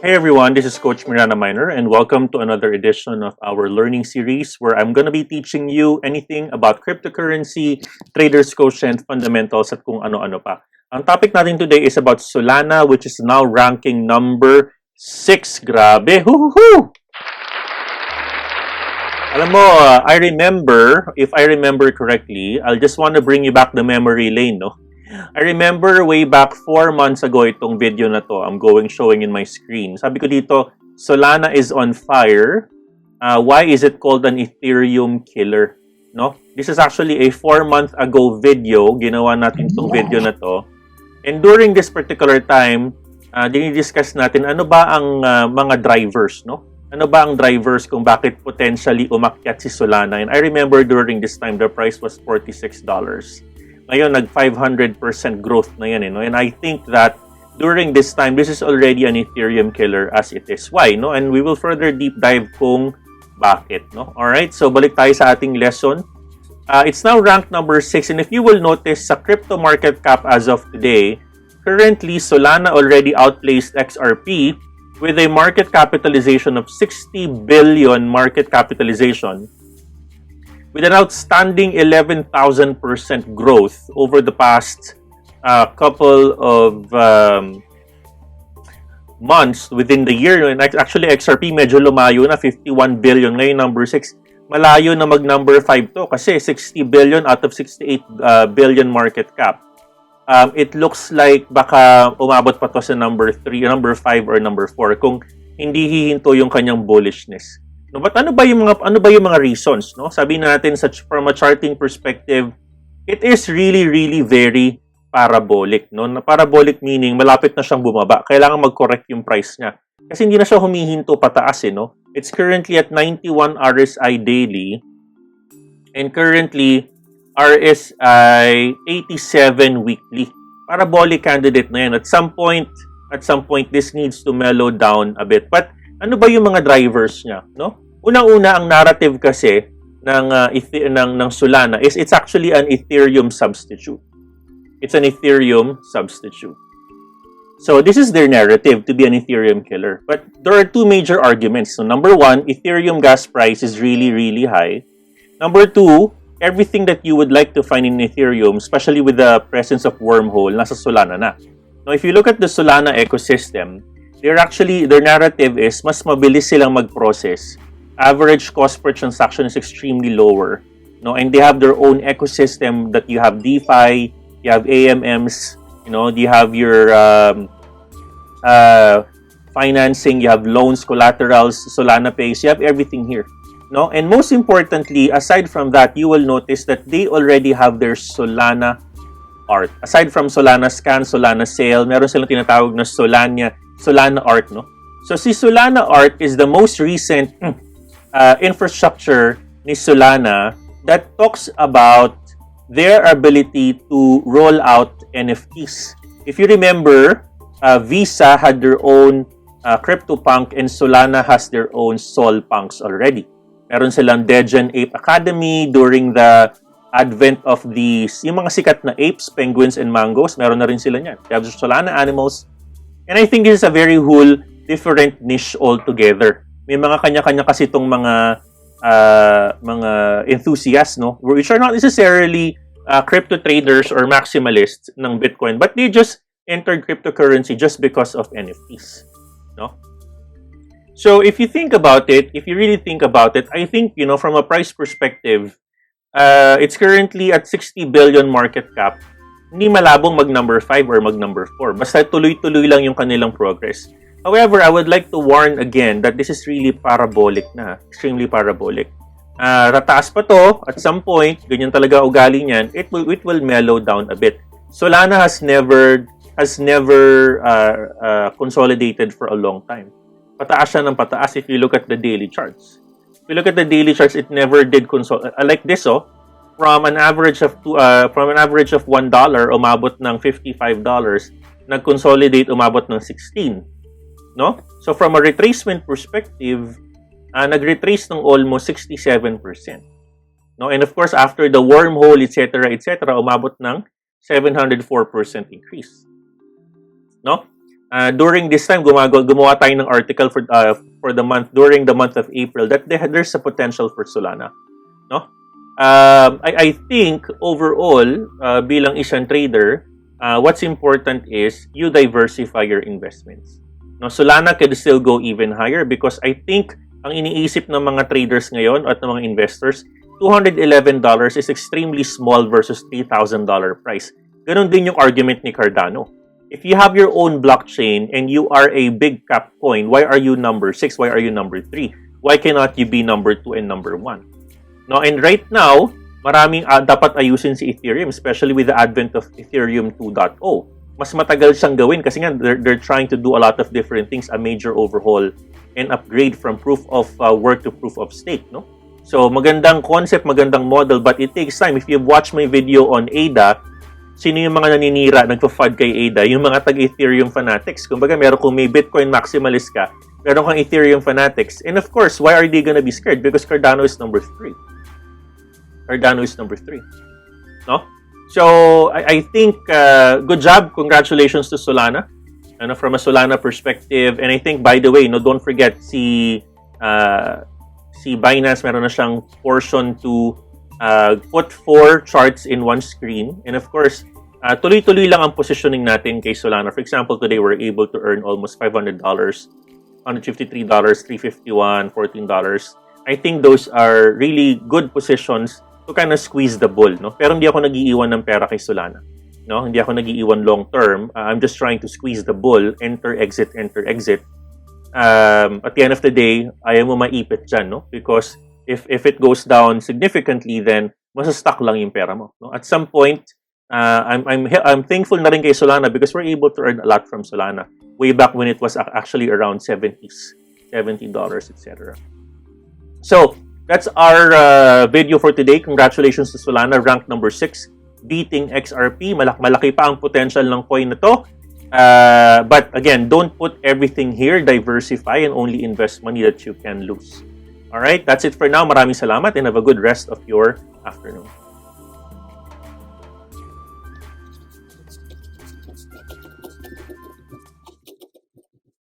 Hey everyone, this is Coach MirandaMiner and welcome to another edition of our learning series where I'm going to be teaching you anything about cryptocurrency, traders quotient, fundamentals at kung ano-ano pa. Ang topic natin today is about Solana, which is now ranking number 6. Grabe! Hoo-hoo-hoo! Alam mo, if I remember correctly, I'll just want to bring you back the memory lane, no? I remember way back 4 months ago itong video na to. I'm showing in my screen. Sabi ko dito, Solana is on fire. Why is it called an Ethereum killer? No? This is actually a 4-month ago video. Ginawa natin itong video na to. And during this particular time, dinidiscuss natin ano ba ang mga drivers, no? Ano ba ang drivers kung bakit potentially umakyat si Solana? And I remember during this time, the price was $46. Ngayon, nag-500% growth na yan. No? And I think that during this time, this is already an Ethereum killer as it is. Why? No? And we will further deep dive kung bakit. No? Alright, so balik tayo sa ating lesson. It's now ranked number 6. And if you will notice, sa crypto market cap as of today, currently, Solana already outplaced XRP with a market capitalization of 60 billion market capitalization, with an outstanding 11,000% growth over the past couple of months within the year. And actually, XRP medyo lumayo na, 51 billion. Ngayon, number 6. Malayo na mag-number 5 to kasi 60 billion out of 68 billion market cap. It looks like baka umabot pa to sa number 3, number 5, or number 4 kung hindi hihinto yung kanyang bullishness. No, but ano ba yung mga reasons, no? Sabi natin from a charting perspective, it is really very parabolic, no? Na parabolic meaning malapit na siyang bumaba. Kailangan mag-correct yung price niya. Kasi hindi na siya humihinto pataas, no? It's currently at 91 RSI daily and currently RSI 87 weekly. Parabolic candidate na yan. At some point this needs to mellow down a bit. But ano ba yung mga drivers niya, no? Unang-una, ang narrative kasi ng Solana is it's actually an Ethereum substitute. It's an Ethereum substitute. So this is their narrative, to be an Ethereum killer. But there are two major arguments. So number one, Ethereum gas price is really high. Number two, everything that you would like to find in Ethereum, especially with the presence of wormhole, nasa Solana na. Now, if you look at the Solana ecosystem, their narrative is mas mabilis silang mag-process. Average cost per transaction is extremely lower, no? And they have their own ecosystem that you have DeFi, you have AMMs, you know, you have your financing, you have loans, collaterals, Solana Pays, you have everything here, no? And most importantly, aside from that, you will notice that they already have their Solana art. Aside from Solana Scan, Solana Sale, meron silang tinatawag na Solana art, no? So si Solana art is the most recent infrastructure ni Solana that talks about their ability to roll out NFTs. If you remember, Visa had their own CryptoPunk and Solana has their own SolPunks already. Meron silang Degen Ape Academy during the advent of yung mga sikat na apes, penguins, and mangoes. Meron na rin sila niyan. They have Solana animals. And I think this is a very whole different niche altogether. May mga kanya-kanya kasi itong mga enthusiasts, no? Which are not necessarily crypto traders or maximalists ng Bitcoin, but they just entered cryptocurrency just because of NFTs, no? So if you think about it, if you really think about it, I think, you know, from a price perspective, it's currently at 60 billion market cap. Hindi malabong mag-number 5 or mag-number 4. Basta tuloy-tuloy lang yung kanilang progress. However, I would like to warn again that this is really parabolic na. Extremely parabolic. Tataas pa to, at some point, ganyan talaga ugali niyan, it will mellow down a bit. Solana has never consolidated for a long time. Pataas siya ng pataas if you look at the daily charts. If you look at the daily charts, it never did consolidate. Like this, from an average of $1, umabot ng $55. Nag-consolidate, umabot ng 16. No? So from a retracement perspective, nag-retrace ng almost 67%. No? And of course, after the wormhole, etc., umabot ng 704% increase. No? During this time, gumawa tayo ng article for the month, during the month of April, that there's a potential for Solana. No? I think overall, bilang isang trader, what's important is you diversify your investments. No, Solana could still go even higher because I think ang iniisip ng mga traders ngayon at ng mga investors, $211 is extremely small versus $3,000 price. Ganon din yung argument ni Cardano. If you have your own blockchain and you are a big cap coin, why are you number 6? Why are you number 3? Why cannot you be number 2 and number 1? No, and right now, maraming dapat ayusin si Ethereum, especially with the advent of Ethereum 2.0. Mas matagal siyang gawin kasi nga they're trying to do a lot of different things, a major overhaul and upgrade from proof of work to proof of stake, no? So, magandang concept, magandang model, but it takes time. If you've watched my video on ADA, sino yung mga naninira, nagpa-FUD kay ADA? Yung mga tag-Ethereum fanatics. Kumbaga, kung may Bitcoin maximalist ka, meron kang Ethereum fanatics. And of course, why are they gonna be scared? Because Cardano is number 3. Cardano is number 3. No? So, I think, good job. Congratulations to Solana. From a Solana perspective. And I think, by the way, don't forget, si Binance, meron na siyang portion to put 4 charts in one screen. And of course, tuloy-tuloy lang ang positioning natin kay Solana. For example, today we're able to earn almost $500, $153, $351, $14. I think those are really good positions to kind of squeeze the bull, no? Pero hindi ako nag-iiwan ng pera kay Solana. No? Hindi ako nag-iiwan long term. I'm just trying to squeeze the bull, enter, exit, enter, exit. At the end of the day, ayaw mo maipit dyan, no? Because if it goes down significantly, then masa-stuck lang yung pera mo. No? At some point, I'm thankful na rin kay Solana because we're able to earn a lot from Solana way back when it was actually around $70, etc. So, that's our video for today. Congratulations to Solana, ranked number 6, beating XRP. Malaki pa ang potential ng coin na to. But again, don't put everything here. Diversify and only invest money that you can lose. Alright, that's it for now. Maraming salamat and have a good rest of your afternoon.